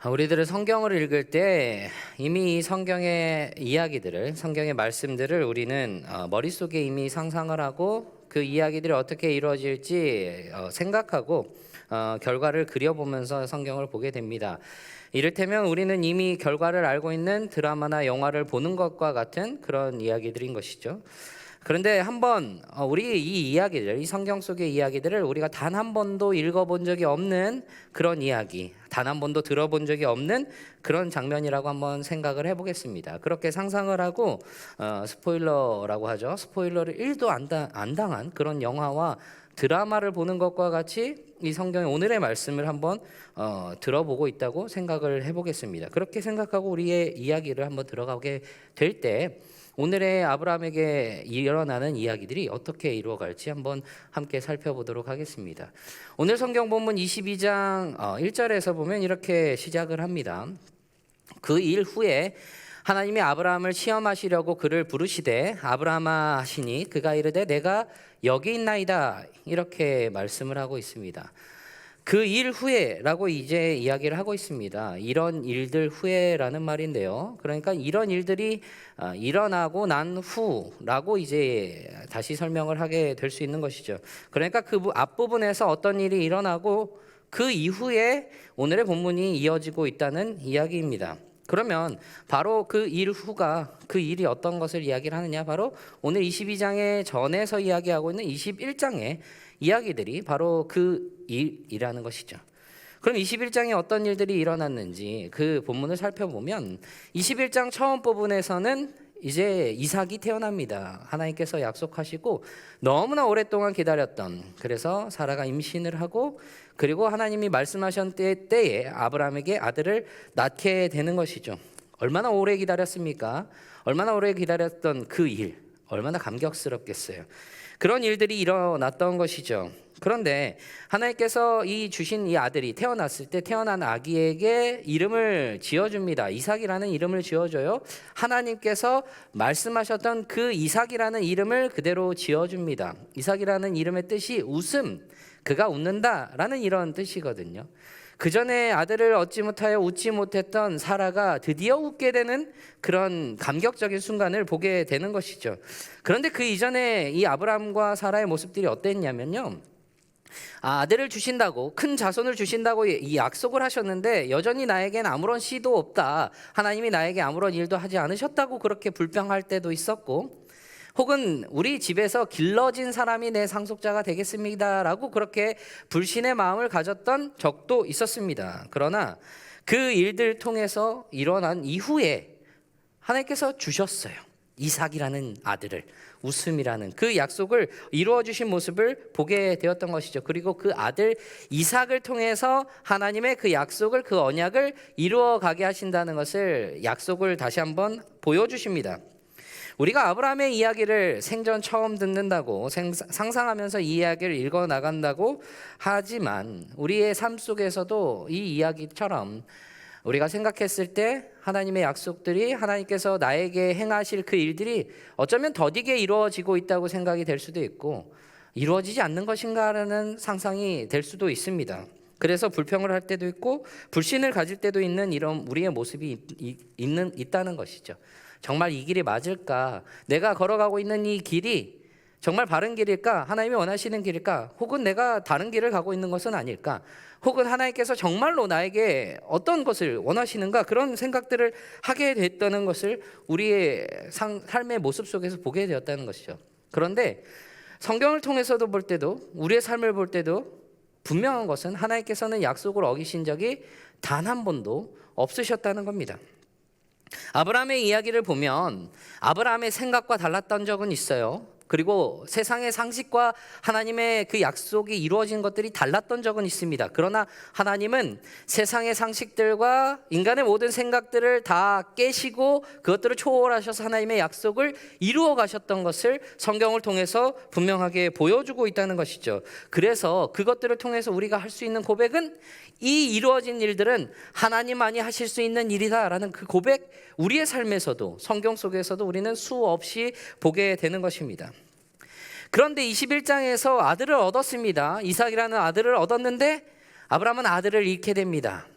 우리들은 성경을 읽을 때 이미 이 성경의 이야기들을, 성경의 말씀들을 우리는 머릿속에 이미 상상을 하고 그 이야기들이 어떻게 이루어질지 생각하고 결과를 그려보면서 성경을 보게 됩니다. 이를테면 우리는 이미 결과를 알고 있는 드라마나 영화를 보는 것과 같은 그런 이야기들인 것이죠. 그런데 한번 우리 이 이야기들, 이 성경 속의 이야기들을 우리가 단 한 번도 읽어본 적이 없는 그런 이야기, 단 한 번도 들어본 적이 없는 그런 장면이라고 한번 생각을 해보겠습니다. 그렇게 상상을 하고 스포일러라고 하죠. 스포일러를 1도 안 당한 그런 영화와 드라마를 보는 것과 같이 이 성경의 오늘의 말씀을 한번 들어보고 있다고 생각을 해보겠습니다. 그렇게 생각하고 우리의 이야기를 한번 들어가게 될 때 오늘의 아브라함에게 일어나는 이야기들이 어떻게 이루어갈지 한번 함께 살펴보도록 하겠습니다. 오늘 성경 본문 22장 1절에서 보면 이렇게 시작을 합니다. 그 일 후에 하나님이 아브라함을 시험하시려고 그를 부르시되 아브라함아 하시니 그가 이르되 내가 여기 있나이다, 이렇게 말씀을 하고 있습니다. 그 일 후에라고 이제 이야기를 하고 있습니다. 이런 일들 후에라는 말인데요. 그러니까 이런 일들이 일어나고 난 후라고 이제 다시 설명을 하게 될 수 있는 것이죠. 그러니까 그 앞부분에서 어떤 일이 일어나고 그 이후에 오늘의 본문이 이어지고 있다는 이야기입니다. 그러면 바로 그 일 후가, 그 일이 어떤 것을 이야기를 하느냐, 바로 오늘 22장에 전에서 이야기하고 있는 21장의 이야기들이 바로 그 일이라는 것이죠. 그럼 21장에 어떤 일들이 일어났는지 그 본문을 살펴보면 21장 처음 부분에서는 이제 이삭이 태어납니다. 하나님께서 약속하시고 너무나 오랫동안 기다렸던, 그래서 사라가 임신을 하고 그리고 하나님이 말씀하셨던 때에 아브라함에게 아들을 낳게 되는 것이죠. 얼마나 오래 기다렸습니까? 얼마나 오래 기다렸던 그 일, 얼마나 감격스럽겠어요. 그런 일들이 일어났던 것이죠. 그런데 하나님께서 주신 이 아들이 태어났을 때 태어난 아기에게 이름을 지어줍니다. 이삭이라는 이름을 지어줘요. 하나님께서 말씀하셨던 그 이삭이라는 이름을 그대로 지어줍니다. 이삭이라는 이름의 뜻이 웃음, 그가 웃는다라는 이런 뜻이거든요. 그 전에 아들을 얻지 못하여 웃지 못했던 사라가 드디어 웃게 되는 그런 감격적인 순간을 보게 되는 것이죠. 그런데 그 이전에 이 아브라함과 사라의 모습들이 어땠냐면요, 아들을 주신다고, 큰 자손을 주신다고 이 약속을 하셨는데 여전히 나에겐 아무런 씨도 없다, 하나님이 나에게 아무런 일도 하지 않으셨다고 그렇게 불평할 때도 있었고, 혹은 우리 집에서 길러진 사람이 내 상속자가 되겠습니다라고 그렇게 불신의 마음을 가졌던 적도 있었습니다. 그러나 그 일들 통해서 일어난 이후에 하나님께서 주셨어요. 이삭이라는 아들을, 웃음이라는 그 약속을 이루어 주신 모습을 보게 되었던 것이죠. 그리고 그 아들 이삭을 통해서 하나님의 그 약속을, 그 언약을 이루어 가게 하신다는 것을, 약속을 다시 한번 보여주십니다. 우리가 아브라함의 이야기를 생전 처음 듣는다고 상상하면서 이 이야기를 읽어 나간다고 하지만 우리의 삶 속에서도 이 이야기처럼 우리가 생각했을 때 하나님의 약속들이, 하나님께서 나에게 행하실 그 일들이 어쩌면 더디게 이루어지고 있다고 생각이 될 수도 있고, 이루어지지 않는 것인가라는 상상이 될 수도 있습니다. 그래서 불평을 할 때도 있고 불신을 가질 때도 있는 이런 우리의 모습이 있다는 것이죠. 정말 이 길이 맞을까? 내가 걸어가고 있는 이 길이 정말 바른 길일까? 하나님이 원하시는 길일까? 혹은 내가 다른 길을 가고 있는 것은 아닐까? 혹은 하나님께서 정말로 나에게 어떤 것을 원하시는가? 그런 생각들을 하게 됐다는 것을 우리의 삶의 모습 속에서 보게 되었다는 것이죠. 그런데 성경을 통해서도 볼 때도, 우리의 삶을 볼 때도 분명한 것은 하나님께서는 약속을 어기신 적이 단 한 번도 없으셨다는 겁니다. 아브라함의 이야기를 보면 아브라함의 생각과 달랐던 적은 있어요. 그리고 세상의 상식과 하나님의 그 약속이 이루어진 것들이 달랐던 적은 있습니다. 그러나 하나님은 세상의 상식들과 인간의 모든 생각들을 다 깨시고 그것들을 초월하셔서 하나님의 약속을 이루어 가셨던 것을 성경을 통해서 분명하게 보여주고 있다는 것이죠. 그래서 그것들을 통해서 우리가 할 수 있는 고백은, 이 이루어진 일들은 하나님만이 하실 수 있는 일이다라는 그 고백, 우리의 삶에서도 성경 속에서도 우리는 수없이 보게 되는 것입니다. 그런데 21장에서 아들을 얻었습니다. 이삭이라는 아들을 얻었는데 아브라함은 아들을 잃게 됩니다.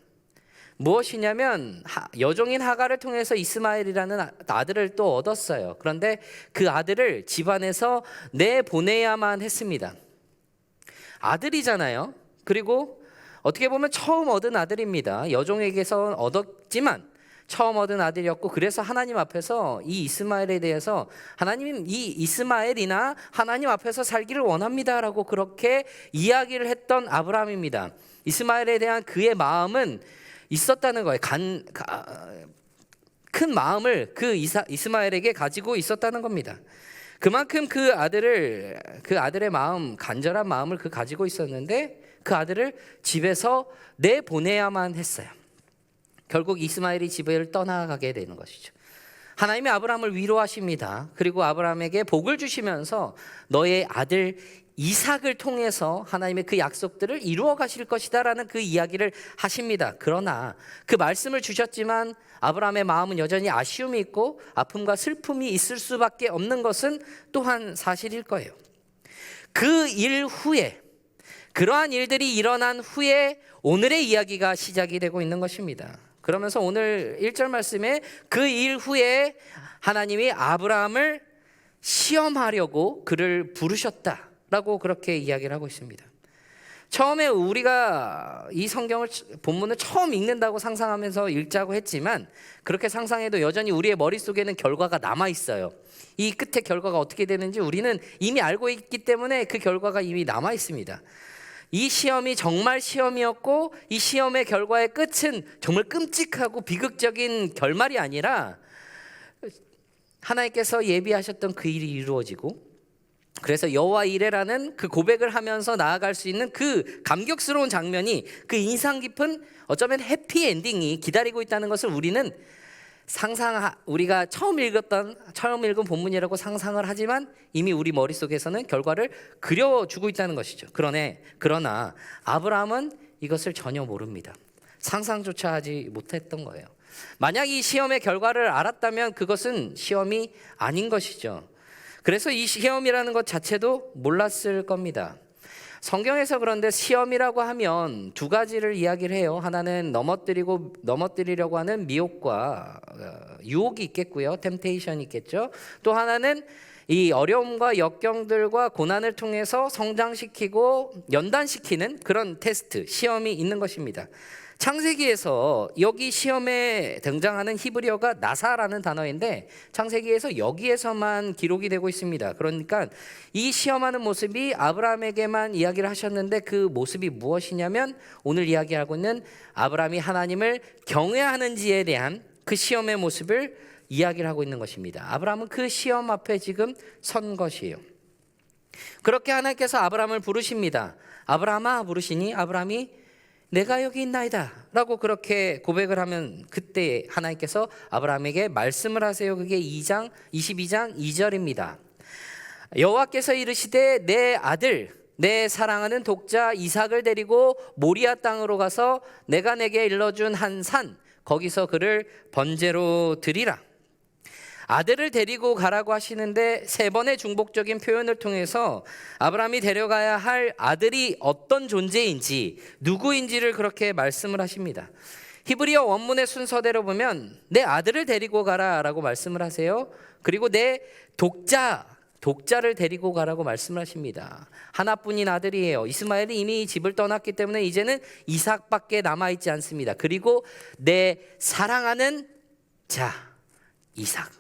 무엇이냐면 여종인 하갈을 통해서 이스마엘이라는 아들을 또 얻었어요. 그런데 그 아들을 집안에서 내보내야만 했습니다. 아들이잖아요. 그리고 어떻게 보면 처음 얻은 아들입니다. 여종에게서 얻었지만 처음 얻은 아들이었고, 그래서 하나님 앞에서 이 이스마엘에 대해서 하나님, 이 이스마엘이나 하나님 앞에서 살기를 원합니다라고 그렇게 이야기를 했던 아브라함입니다. 이스마엘에 대한 그의 마음은 있었다는 거예요. 큰 마음을 그 이스마엘에게 가지고 있었다는 겁니다. 그만큼 그 아들의 마음, 간절한 마음을 가지고 있었는데 그 아들을 집에서 내보내야만 했어요. 결국 이스마엘이 집을 떠나가게 되는 것이죠. 하나님이 아브라함을 위로하십니다. 그리고 아브라함에게 복을 주시면서 너의 아들 이삭을 통해서 하나님의 그 약속들을 이루어 가실 것이다 라는 그 이야기를 하십니다. 그러나 그 말씀을 주셨지만 아브라함의 마음은 여전히 아쉬움이 있고 아픔과 슬픔이 있을 수밖에 없는 것은 또한 사실일 거예요. 그 일 후에, 그러한 일들이 일어난 후에 오늘의 이야기가 시작이 되고 있는 것입니다. 그러면서 오늘 1절 말씀에 그 일 후에 하나님이 아브라함을 시험하려고 그를 부르셨다라고 그렇게 이야기를 하고 있습니다. 처음에 우리가 이 성경을, 본문을 처음 읽는다고 상상하면서 읽자고 했지만 그렇게 상상해도 여전히 우리의 머릿속에는 결과가 남아있어요. 이 끝에 결과가 어떻게 되는지 우리는 이미 알고 있기 때문에 그 결과가 이미 남아있습니다. 이 시험이 정말 시험이었고 이 시험의 결과의 끝은 정말 끔찍하고 비극적인 결말이 아니라 하나님께서 예비하셨던 그 일이 이루어지고, 그래서 여호와 이레라는 그 고백을 하면서 나아갈 수 있는 그 감격스러운 장면이, 그 인상 깊은 어쩌면 해피엔딩이 기다리고 있다는 것을 우리는 우리가 처음 읽은 본문이라고 상상을 하지만 이미 우리 머릿속에서는 결과를 그려주고 있다는 것이죠. 그러나 아브라함은 이것을 전혀 모릅니다. 상상조차 하지 못했던 거예요. 만약 이 시험의 결과를 알았다면 그것은 시험이 아닌 것이죠. 그래서 이 시험이라는 것 자체도 몰랐을 겁니다. 성경에서 그런데 시험이라고 하면 두 가지를 이야기를 해요. 하나는 넘어뜨리려고 하는 미혹과 유혹이 있겠고요. 템테이션이 있겠죠. 또 하나는 이 어려움과 역경들과 고난을 통해서 성장시키고 연단시키는 그런 테스트, 시험이 있는 것입니다. 창세기에서 여기 시험에 등장하는 히브리어가 나사라는 단어인데 창세기에서 여기에서만 기록이 되고 있습니다. 그러니까 이 시험하는 모습이 아브라함에게만 이야기를 하셨는데 그 모습이 무엇이냐면 오늘 이야기하고 있는 아브라함이 하나님을 경외하는지에 대한 그 시험의 모습을 이야기를 하고 있는 것입니다. 아브라함은 그 시험 앞에 지금 선 것이에요. 그렇게 하나님께서 아브라함을 부르십니다. 아브라함아 부르시니 아브라함이 내가 여기 있나이다 라고 그렇게 고백을 하면 그때 하나님께서 아브라함에게 말씀을 하세요. 그게 22장 2절입니다. 여호와께서 이르시되 내 아들 내 사랑하는 독자 이삭을 데리고 모리아 땅으로 가서 내가 내게 일러준 한 산 거기서 그를 번제로 드리라. 아들을 데리고 가라고 하시는데 세 번의 중복적인 표현을 통해서 아브라함이 데려가야 할 아들이 어떤 존재인지 누구인지를 그렇게 말씀을 하십니다. 히브리어 원문의 순서대로 보면 내 아들을 데리고 가라라고 말씀을 하세요. 그리고 내 독자를 데리고 가라고 말씀을 하십니다. 하나뿐인 아들이에요. 이스마엘이 이미 집을 떠났기 때문에 이제는 이삭밖에 남아있지 않습니다. 그리고 내 사랑하는 자 이삭,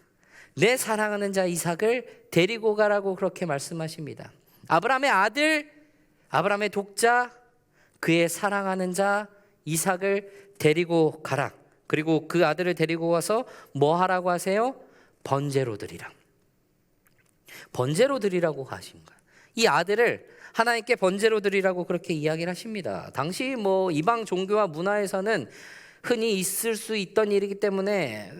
내 사랑하는 자 이삭을 데리고 가라고 그렇게 말씀하십니다. 아브라함의 아들, 아브라함의 독자, 그의 사랑하는 자 이삭을 데리고 가라. 그리고 그 아들을 데리고 와서 뭐 하라고 하세요? 번제로 드리라. 번제로 드리라고 하신 거예요. 이 아들을 하나님께 번제로 드리라고 그렇게 이야기를 하십니다. 당시 이방 종교와 문화에서는 흔히 있을 수 있던 일이기 때문에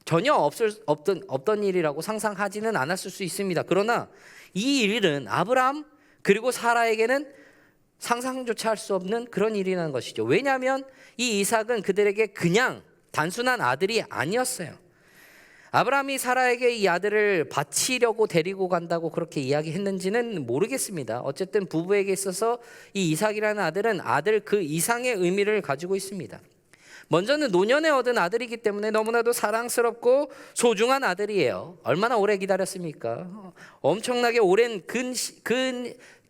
전혀 없던 일이라고 상상하지는 않았을 수 있습니다. 그러나 이 일은 아브라함 그리고 사라에게는 상상조차 할 수 없는 그런 일이라는 것이죠. 왜냐하면 이 이삭은 그들에게 그냥 단순한 아들이 아니었어요. 아브라함이 사라에게 이 아들을 바치려고 데리고 간다고 그렇게 이야기했는지는 모르겠습니다. 어쨌든 부부에게 있어서 이 이삭이라는 아들은 아들 그 이상의 의미를 가지고 있습니다. 먼저는 노년에 얻은 아들이기 때문에 너무나도 사랑스럽고 소중한 아들이에요. 얼마나 오래 기다렸습니까? 엄청나게 오랜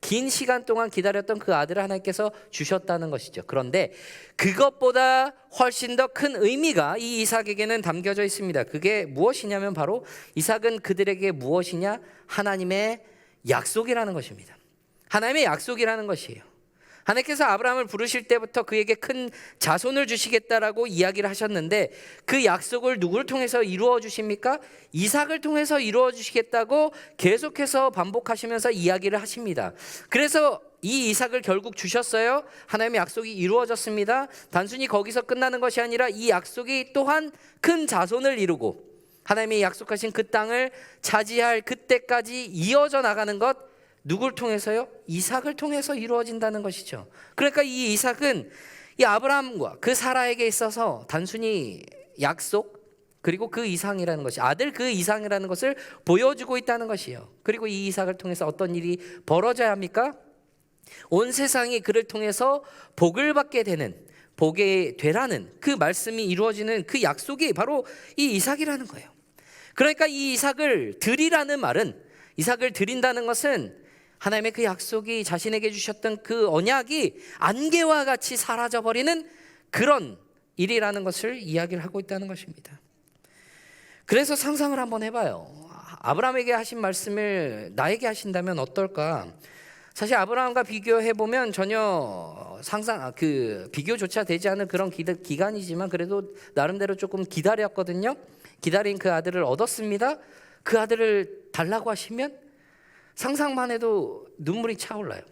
긴 시간 동안 기다렸던 그 아들을 하나님께서 주셨다는 것이죠. 그런데 그것보다 훨씬 더 큰 의미가 이 이삭에게는 담겨져 있습니다. 그게 무엇이냐면 바로 이삭은 그들에게 무엇이냐? 하나님의 약속이라는 것입니다. 하나님의 약속이라는 것이에요. 하나님께서 아브라함을 부르실 때부터 그에게 큰 자손을 주시겠다라고 이야기를 하셨는데 그 약속을 누구를 통해서 이루어 주십니까? 이삭을 통해서 이루어 주시겠다고 계속해서 반복하시면서 이야기를 하십니다. 그래서 이 이삭을 결국 주셨어요. 하나님의 약속이 이루어졌습니다. 단순히 거기서 끝나는 것이 아니라 이 약속이 또한 큰 자손을 이루고 하나님이 약속하신 그 땅을 차지할 그때까지 이어져 나가는 것, 누굴 통해서요? 이삭을 통해서 이루어진다는 것이죠. 그러니까 이 이삭은 이 아브라함과 그 사라에게 있어서 단순히 약속, 그리고 그 이상이라는 것이, 아들 그 이상이라는 것을 보여주고 있다는 것이에요. 그리고 이 이삭을 통해서 어떤 일이 벌어져야 합니까? 온 세상이 그를 통해서 복을 받게 되는, 복이 되라는 그 말씀이 이루어지는 그 약속이 바로 이 이삭이라는 거예요. 그러니까 이 이삭을 드리라는 말은, 이삭을 드린다는 것은 하나님의 그 약속이 자신에게 주셨던 그 언약이 안개와 같이 사라져버리는 그런 일이라는 것을 이야기를 하고 있다는 것입니다. 그래서 상상을 한번 해봐요. 아브라함에게 하신 말씀을 나에게 하신다면 어떨까? 사실 아브라함과 비교해보면 전혀 비교조차 되지 않은 그런 기간이지만 그래도 나름대로 조금 기다렸거든요. 기다린 그 아들을 얻었습니다. 그 아들을 달라고 하시면 상상만 해도 눈물이 차올라요.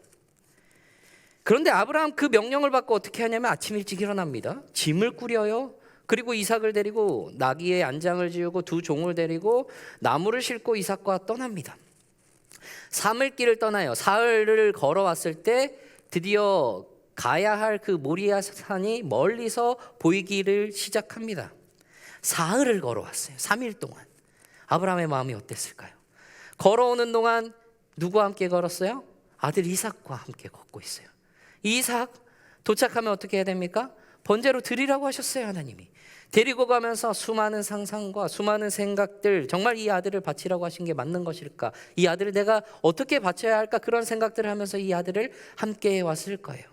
그런데 아브라함 그 명령을 받고 어떻게 하냐면 아침 일찍 일어납니다. 짐을 꾸려요. 그리고 이삭을 데리고 나귀의 안장을 지우고 두 종을 데리고 나무를 싣고 이삭과 떠납니다. 사흘길을 떠나요. 사흘을 걸어왔을 때 드디어 가야 할 그 모리아 산이 멀리서 보이기를 시작합니다. 사흘을 걸어왔어요. 3일 동안. 아브라함의 마음이 어땠을까요? 걸어오는 동안 누구와 함께 걸었어요? 아들 이삭과 함께 걷고 있어요. 이삭 도착하면 어떻게 해야 됩니까? 번제로 드리라고 하셨어요. 하나님이 데리고 가면서 수많은 상상과 수많은 생각들, 정말 이 아들을 바치라고 하신 게 맞는 것일까? 이 아들을 내가 어떻게 바쳐야 할까? 그런 생각들을 하면서 이 아들을 함께 왔을 거예요.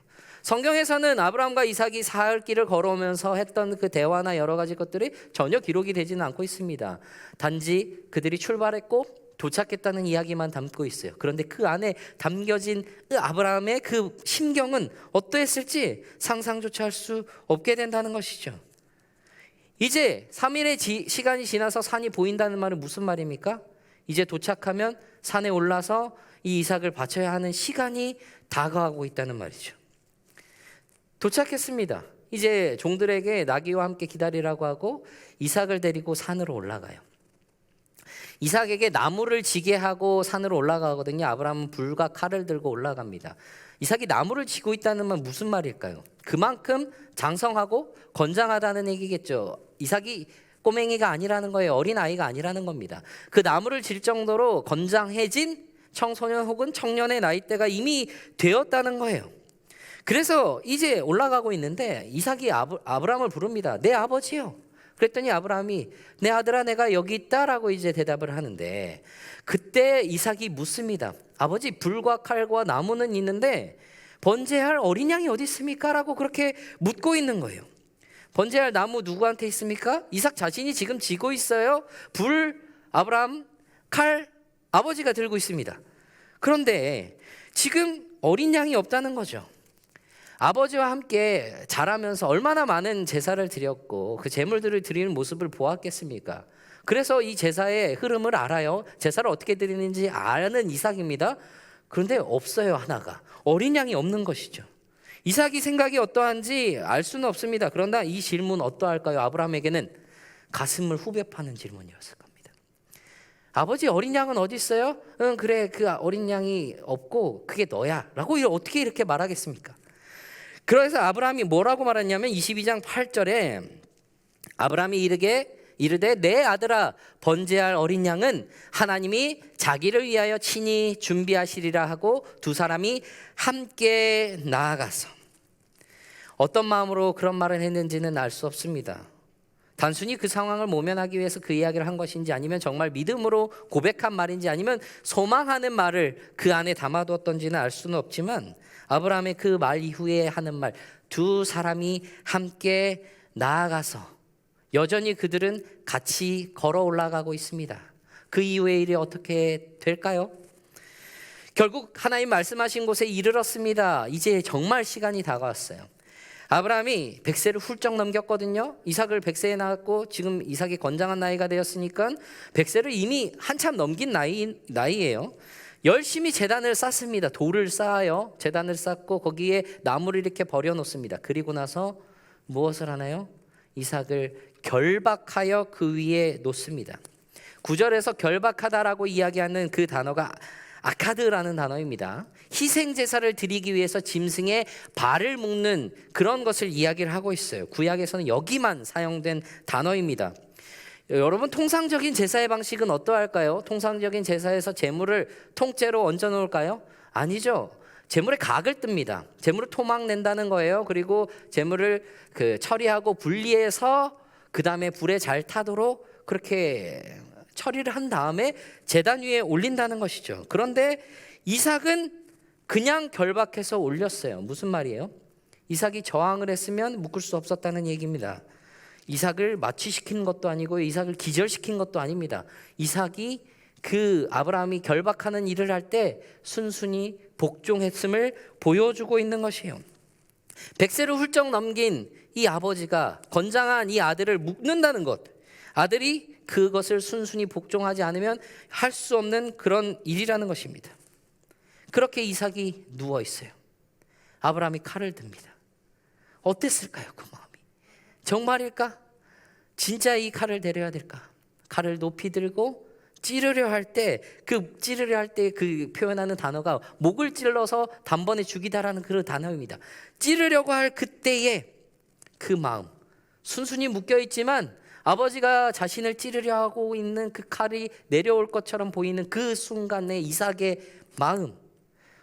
성경에서는 아브라함과 이삭이 사흘길을 걸어오면서 했던 그 대화나 여러 가지 것들이 전혀 기록이 되지는 않고 있습니다. 단지 그들이 출발했고 도착했다는 이야기만 담고 있어요. 그런데 그 안에 담겨진 아브라함의 그 심경은 어떠했을지 상상조차 할 수 없게 된다는 것이죠. 이제 3일의 시간이 지나서 산이 보인다는 말은 무슨 말입니까? 이제 도착하면 산에 올라서 이 이삭을 바쳐야 하는 시간이 다가오고 있다는 말이죠. 도착했습니다. 이제 종들에게 나귀와 함께 기다리라고 하고 이삭을 데리고 산으로 올라가요. 이삭에게 나무를 지게 하고 산으로 올라가거든요. 아브라함은 불과 칼을 들고 올라갑니다. 이삭이 나무를 지고 있다는 말 무슨 말일까요? 그만큼 장성하고 건장하다는 얘기겠죠. 이삭이 꼬맹이가 아니라는 거예요. 어린아이가 아니라는 겁니다. 그 나무를 질 정도로 건장해진 청소년 혹은 청년의 나이대가 이미 되었다는 거예요. 그래서 이제 올라가고 있는데 이삭이 아브라함을 부릅니다. 내 아버지요. 그랬더니 아브라함이 내 아들아 내가 여기 있다라고 이제 대답을 하는데 그때 이삭이 묻습니다. 아버지 불과 칼과 나무는 있는데 번제할 어린 양이 어디 있습니까? 라고 그렇게 묻고 있는 거예요. 번제할 나무 누구한테 있습니까? 이삭 자신이 지금 지고 있어요. 불 아브라함, 칼 아버지가 들고 있습니다. 그런데 지금 어린 양이 없다는 거죠. 아버지와 함께 자라면서 얼마나 많은 제사를 드렸고 그 제물들을 드리는 모습을 보았겠습니까? 그래서 이 제사의 흐름을 알아요. 제사를 어떻게 드리는지 아는 이삭입니다. 그런데 없어요. 하나가. 어린 양이 없는 것이죠. 이삭이 생각이 어떠한지 알 수는 없습니다. 그러나 이 질문 어떠할까요? 아브라함에게는 가슴을 후벼 파는 질문이었을 겁니다. 아버지 어린 양은 어디 있어요? 응 그래 그 어린 양이 없고 그게 너야 라고 어떻게 이렇게 말하겠습니까? 그래서 아브라함이 뭐라고 말했냐면 22장 8절에 아브라함이 이르되 내 아들아 번제할 어린 양은 하나님이 자기를 위하여 친히 준비하시리라 하고 두 사람이 함께 나아가서 어떤 마음으로 그런 말을 했는지는 알 수 없습니다. 단순히 그 상황을 모면하기 위해서 그 이야기를 한 것인지, 아니면 정말 믿음으로 고백한 말인지, 아니면 소망하는 말을 그 안에 담아두었던지는 알 수는 없지만, 아브라함의 그 말 이후에 하는 말, 두 사람이 함께 나아가서 여전히 그들은 같이 걸어 올라가고 있습니다. 그 이후의 일이 어떻게 될까요? 결국 하나님 말씀하신 곳에 이르렀습니다. 이제 정말 시간이 다가왔어요. 아브라함이 100세를 훌쩍 넘겼거든요. 이삭을 100세에 낳았고 지금 이삭이 건장한 나이가 되었으니까 100세를 이미 한참 넘긴 나이예요. 열심히 제단을 쌓습니다. 돌을 쌓아요. 제단을 쌓고 거기에 나무를 이렇게 버려놓습니다. 그리고 나서 무엇을 하나요? 이삭을 결박하여 그 위에 놓습니다. 9절에서 결박하다라고 이야기하는 그 단어가 아카드라는 단어입니다. 희생 제사를 드리기 위해서 짐승의 발을 묶는 그런 것을 이야기를 하고 있어요. 구약에서는 여기만 사용된 단어입니다. 여러분, 통상적인 제사의 방식은 어떠할까요? 통상적인 제사에서 제물을 통째로 얹어 놓을까요? 아니죠. 제물에 각을 뜹니다. 제물을 토막낸다는 거예요. 그리고 제물을 처리하고 분리해서 그 다음에 불에 잘 타도록 그렇게 처리를 한 다음에 제단 위에 올린다는 것이죠. 그런데 이삭은 그냥 결박해서 올렸어요. 무슨 말이에요? 이삭이 저항을 했으면 묶을 수 없었다는 얘기입니다. 이삭을 마취시킨 것도 아니고 이삭을 기절시킨 것도 아닙니다. 이삭이 그 아브라함이 결박하는 일을 할 때 순순히 복종했음을 보여주고 있는 것이에요. 100세를 훌쩍 넘긴 이 아버지가 건장한 이 아들을 묶는다는 것, 아들이 그것을 순순히 복종하지 않으면 할 수 없는 그런 일이라는 것입니다. 그렇게 이삭이 누워 있어요. 아브라함이 칼을 듭니다. 어땠을까요? 그 마음이 정말일까? 진짜 이 칼을 데려야 될까? 칼을 높이 들고 찌르려 할 때 그 표현하는 단어가 목을 찔러서 단번에 죽이다라는 그런 단어입니다. 찌르려고 할 그때의 그 마음, 순순히 묶여 있지만 아버지가 자신을 찌르려 하고 있는 그 칼이 내려올 것처럼 보이는 그 순간의 이삭의 마음,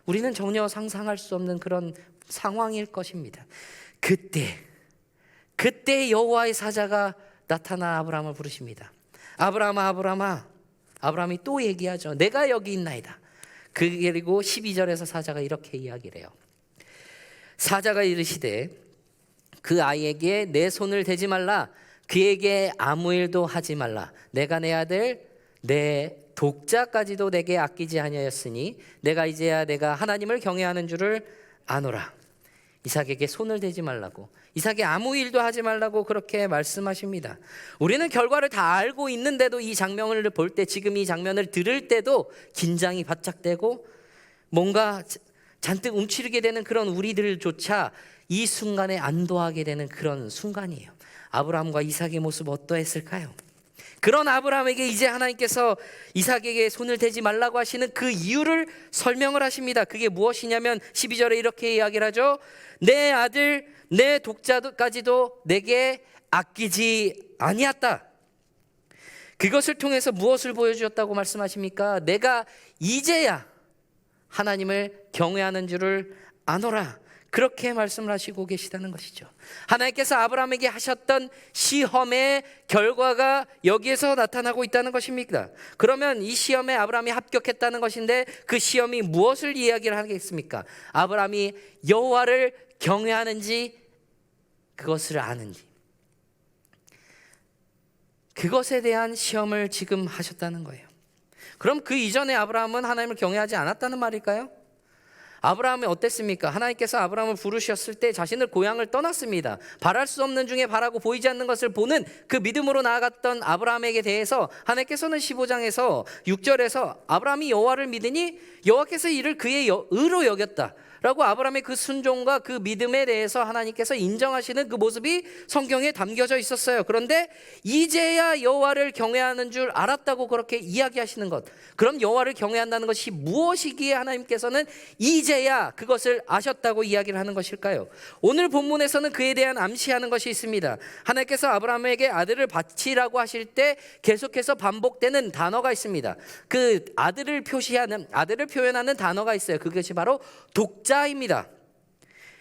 우리는 전혀 상상할 수 없는 그런 상황일 것입니다. 그때 여호와의 사자가 나타나 아브라함을 부르십니다. 아브라함아, 아브라함아. 아브라함이 또 얘기하죠. 내가 여기 있나이다. 그리고 12절에서 사자가 이렇게 이야기를 해요. 사자가 이르시되 그 아이에게 내 손을 대지 말라. 그에게 아무 일도 하지 말라. 내가 내 아들 내 독자까지도 내게 아끼지 아니하였으니 내가 이제야 내가 하나님을 경외하는 줄을 아노라. 이삭에게 손을 대지 말라고, 이삭이 아무 일도 하지 말라고 그렇게 말씀하십니다. 우리는 결과를 다 알고 있는데도 이 장면을 볼 때, 지금 이 장면을 들을 때도 긴장이 바짝 되고 뭔가 잔뜩 움츠리게 되는 그런 우리들조차 이 순간에 안도하게 되는 그런 순간이에요. 아브라함과 이삭의 모습 어떠했을까요? 그런 아브라함에게 이제 하나님께서 이삭에게 손을 대지 말라고 하시는 그 이유를 설명을 하십니다. 그게 무엇이냐면 12절에 이렇게 이야기를 하죠. 내 아들 내 독자까지도 내게 아끼지 아니었다. 그것을 통해서 무엇을 보여주었다고 말씀하십니까? 내가 이제야 하나님을 경외하는 줄을 아노라. 그렇게 말씀을 하시고 계시다는 것이죠. 하나님께서 아브라함에게 하셨던 시험의 결과가 여기에서 나타나고 있다는 것입니다. 그러면 이 시험에 아브라함이 합격했다는 것인데 그 시험이 무엇을 이야기를 하겠습니까? 아브라함이 여호와를 경외하는지 그것을 아는지, 그것에 대한 시험을 지금 하셨다는 거예요. 그럼 그 이전에 아브라함은 하나님을 경외하지 않았다는 말일까요? 아브라함이 어땠습니까? 하나님께서 아브라함을 부르셨을 때 자신을 고향을 떠났습니다. 바랄 수 없는 중에 바라고 보이지 않는 것을 보는 그 믿음으로 나아갔던 아브라함에게 대해서 하나님께서는 15장에서 6절에서 아브라함이 여호와를 믿으니 여호와께서 이를 그의 의로 여겼다 라고 아브라함의 그 순종과 그 믿음에 대해서 하나님께서 인정하시는 그 모습이 성경에 담겨져 있었어요. 그런데 이제야 여호와를 경외하는 줄 알았다고 그렇게 이야기하시는 것, 그럼 여호와를 경외한다는 것이 무엇이기에 하나님께서는 이제야 그것을 아셨다고 이야기를 하는 것일까요? 오늘 본문에서는 그에 대한 암시하는 것이 있습니다. 하나님께서 아브라함에게 아들을 바치라고 하실 때 계속해서 반복되는 단어가 있습니다. 그 아들을 표현하는 단어가 있어요. 그것이 바로 독자입니다.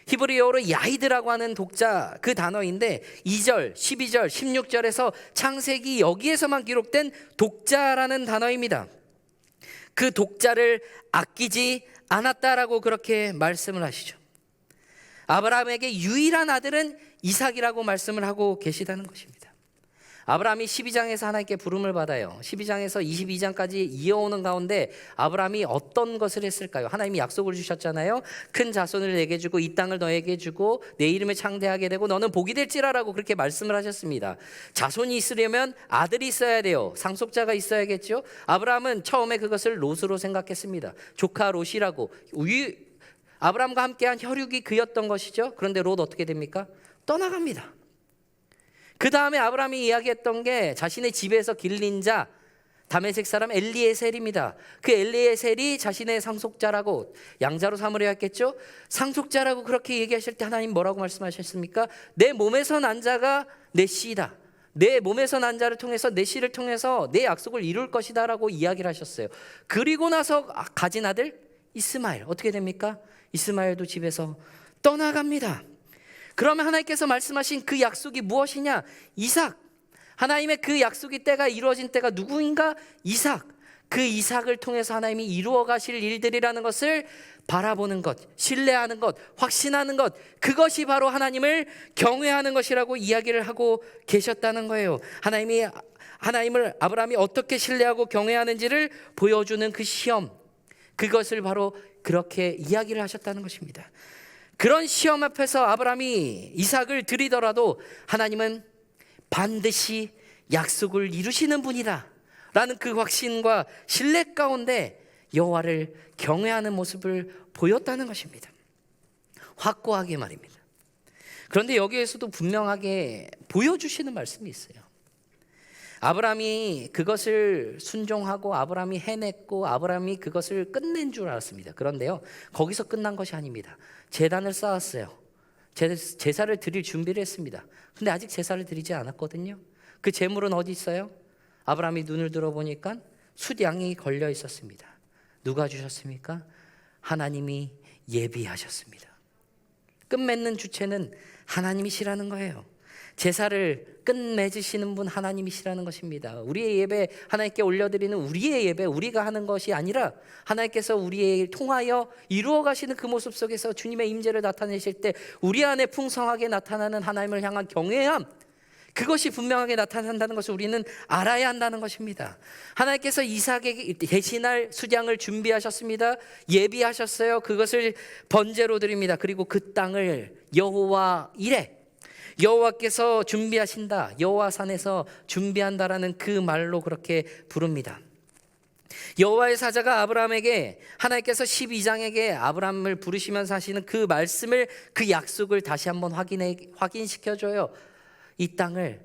히브리어로 야히드라고 하는 독자 그 단어인데 2절, 12절, 16절에서 창세기 여기에서만 기록된 독자라는 단어입니다. 그 독자를 아끼지 않았다라고 그렇게 말씀을 하시죠. 아브라함에게 유일한 아들은 이삭이라고 말씀을 하고 계시다는 것입니다. 아브라함이 12장에서 하나님께 부름을 받아요. 12장에서 22장까지 이어오는 가운데 아브라함이 어떤 것을 했을까요? 하나님이 약속을 주셨잖아요. 큰 자손을 내게 주고 이 땅을 너에게 주고 내 이름을 창대하게 되고 너는 복이 될지라라고 그렇게 말씀을 하셨습니다. 자손이 있으려면 아들이 있어야 돼요. 상속자가 있어야겠죠. 아브라함은 처음에 그것을 롯으로 생각했습니다. 조카 롯이라고. 아브라함과 함께한 혈육이 그였던 것이죠. 그런데 롯 어떻게 됩니까? 떠나갑니다. 그 다음에 아브라함이 이야기했던 게 자신의 집에서 길린 자 다메섹 사람 엘리에셀입니다. 그 엘리에셀이 자신의 상속자라고, 양자로 삼으려 했겠죠. 상속자라고 그렇게 얘기하실 때 하나님 뭐라고 말씀하셨습니까? 내 몸에서 난 자가 내 씨이다. 내 몸에서 난 자를 통해서 내 씨를 통해서 내 약속을 이룰 것이다 라고 이야기를 하셨어요. 그리고 나서 가진 아들 이스마엘 어떻게 됩니까? 이스마엘도 집에서 떠나갑니다. 그러면 하나님께서 말씀하신 그 약속이 무엇이냐? 이삭. 하나님의 그 약속의 때가 이루어진 때가 누구인가? 이삭. 그 이삭을 통해서 하나님이 이루어 가실 일들이라는 것을 바라보는 것, 신뢰하는 것, 확신하는 것, 그것이 바로 하나님을 경외하는 것이라고 이야기를 하고 계셨다는 거예요. 하나님을 아브라함이 어떻게 신뢰하고 경외하는지를 보여주는 그 시험, 그것을 바로 그렇게 이야기를 하셨다는 것입니다. 그런 시험 앞에서 아브라함이 이삭을 드리더라도 하나님은 반드시 약속을 이루시는 분이다 라는 그 확신과 신뢰 가운데 여호와를 경외하는 모습을 보였다는 것입니다. 확고하게 말입니다. 그런데 여기에서도 분명하게 보여주시는 말씀이 있어요. 아브라함이 그것을 순종하고 아브라함이 해냈고 아브라함이 그것을 끝낸 줄 알았습니다. 그런데요, 거기서 끝난 것이 아닙니다. 제단을 쌓았어요. 제사를 드릴 준비를 했습니다. 근데 아직 제사를 드리지 않았거든요. 그 제물은 어디 있어요? 아브라함이 눈을 들어보니까 숫양이 걸려 있었습니다. 누가 주셨습니까? 하나님이 예비하셨습니다. 끝맺는 주체는 하나님이시라는 거예요. 제사를 끝맺으시는 분 하나님이시라는 것입니다. 우리의 예배, 하나님께 올려드리는 우리의 예배, 우리가 하는 것이 아니라 하나님께서 우리에 통하여 이루어 가시는 그 모습 속에서 주님의 임재를 나타내실 때 우리 안에 풍성하게 나타나는 하나님을 향한 경외함, 그것이 분명하게 나타난다는 것을 우리는 알아야 한다는 것입니다. 하나님께서 이삭에게 대신할 수장을 준비하셨습니다. 예비하셨어요. 그것을 번제로 드립니다. 그리고 그 땅을 여호와 이레, 여호와께서 준비하신다, 여호와 산에서 준비한다라는 그 말로 그렇게 부릅니다. 여호와의 사자가 아브라함에게, 하나님께서 12장에게 아브라함을 부르시면서 하시는 그 말씀을, 그 약속을 다시 한번 확인시켜줘요. 이 땅을,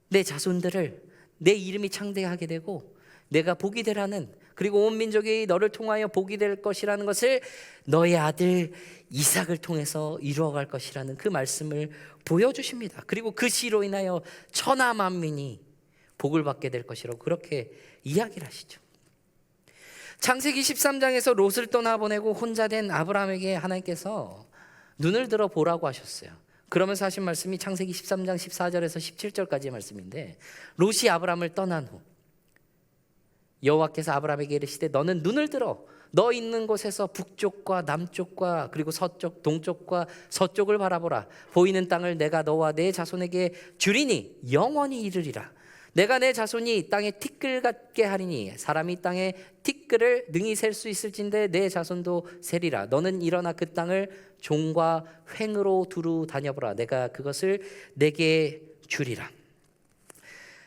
내 자손들을 내 이름이 창대하게 되고 내가 복이 되라는, 그리고 온 민족이 너를 통하여 복이 될 것이라는 것을 너의 아들 이삭을 통해서 이루어갈 것이라는 그 말씀을 보여주십니다. 그리고 그 씨로 인하여 천하 만민이 복을 받게 될 것이라고 그렇게 이야기를 하시죠. 창세기 13장에서 롯을 떠나보내고 혼자 된 아브라함에게 하나님께서 눈을 들어 보라고 하셨어요. 그러면서 하신 말씀이 창세기 13장 14절에서 17절까지의 말씀인데, 롯이 아브라함을 떠난 후 여호와께서 아브라함에게 이르시되 너는 눈을 들어 너 있는 곳에서 북쪽과 남쪽과 그리고 서쪽, 동쪽과 서쪽을 바라보라. 보이는 땅을 내가 너와 내 자손에게 주리니 영원히 이르리라. 내가 내 자손이 이 땅에 티끌 같게 하리니 사람이 이 땅에 티끌을 능히 셀 수 있을진데 내 자손도 세리라. 너는 일어나 그 땅을 종과 횡으로 두루 다녀보라. 내가 그것을 내게 주리라.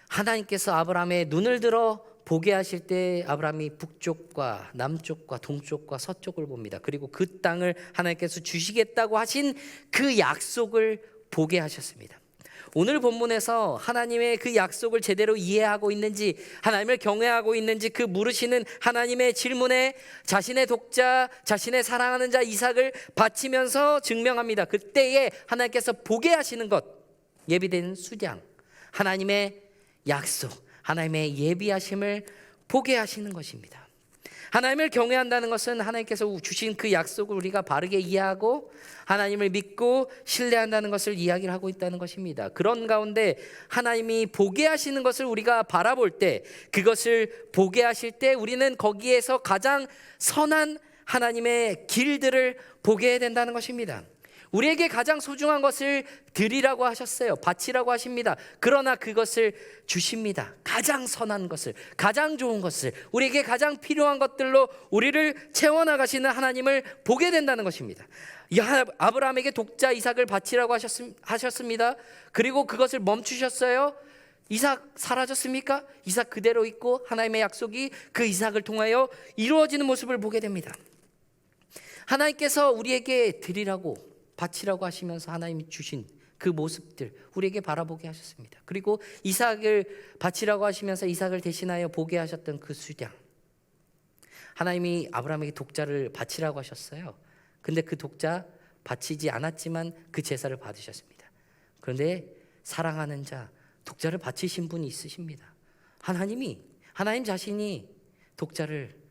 하나님께서 아브라함의 눈을 들어 보게 하실 때 아브라함이 북쪽과 남쪽과 동쪽과 서쪽을 봅니다. 그리고 그 땅을 하나님께서 주시겠다고 하신 그 약속을 보게 하셨습니다. 오늘 본문에서 하나님의 그 약속을 제대로 이해하고 있는지, 하나님을 경외하고 있는지 그 물으시는 하나님의 질문에 자신의 독자, 자신의 사랑하는 자 이삭을 바치면서 증명합니다. 그때에 하나님께서 보게 하시는 것, 예비된 수장, 하나님의 약속, 하나님의 예비하심을 보게 하시는 것입니다. 하나님을 경외한다는 것은 하나님께서 주신 그 약속을 우리가 바르게 이해하고 하나님을 믿고 신뢰한다는 것을 이야기를 하고 있다는 것입니다. 그런 가운데 하나님이 보게 하시는 것을 우리가 바라볼 때, 그것을 보게 하실 때 우리는 거기에서 가장 선한 하나님의 길들을 보게 된다는 것입니다. 우리에게 가장 소중한 것을 드리라고 하셨어요. 바치라고 하십니다. 그러나 그것을 주십니다. 가장 선한 것을, 가장 좋은 것을, 우리에게 가장 필요한 것들로 우리를 채워나가시는 하나님을 보게 된다는 것입니다. 아브라함에게 독자 이삭을 바치라고 하셨습니다. 그리고 그것을 멈추셨어요. 이삭 사라졌습니까? 이삭 그대로 있고 하나님의 약속이 그 이삭을 통하여 이루어지는 모습을 보게 됩니다. 하나님께서 우리에게 드리라고, 바치라고 하시면서 하나님이 주신 그 모습들 우리에게 바라보게 하셨습니다. 그리고 이삭을 바치라고 하시면서 이삭을 대신하여 보게 하셨던 그 수량, 하나님이 아브라함에게 독자를 바치라고 하셨어요. 근데 그 독자 바치지 않았지만 그 제사를 받으셨습니다. 그런데 사랑하는 자, 독자를 바치신 분이 있으십니다. 하나님 자신이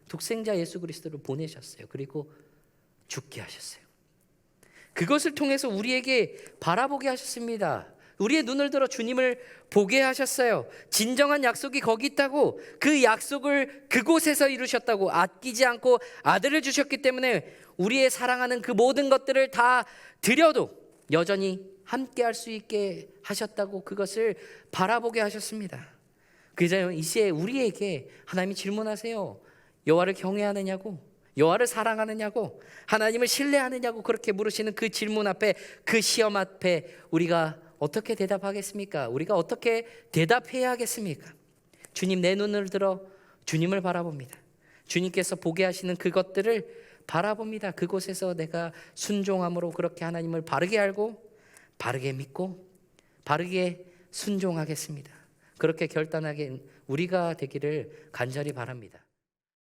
독생자 예수 그리스도를 보내셨어요. 그리고 죽게 하셨어요. 그것을 통해서 우리에게 바라보게 하셨습니다. 우리의 눈을 들어 주님을 보게 하셨어요. 진정한 약속이 거기 있다고, 그 약속을 그곳에서 이루셨다고, 아끼지 않고 아들을 주셨기 때문에 우리의 사랑하는 그 모든 것들을 다 드려도 여전히 함께 할 수 있게 하셨다고, 그것을 바라보게 하셨습니다. 그래서 이제 우리에게 하나님이 질문하세요. 여호와를 경외하느냐고, 여호와를 사랑하느냐고, 하나님을 신뢰하느냐고 그렇게 물으시는 그 질문 앞에, 그 시험 앞에 우리가 어떻게 대답하겠습니까? 우리가 어떻게 대답해야 하겠습니까? 주님, 내 눈을 들어 주님을 바라봅니다. 주님께서 보게 하시는 그것들을 바라봅니다. 그곳에서 내가 순종함으로 그렇게 하나님을 바르게 알고 바르게 믿고 바르게 순종하겠습니다. 그렇게 결단하게 우리가 되기를 간절히 바랍니다.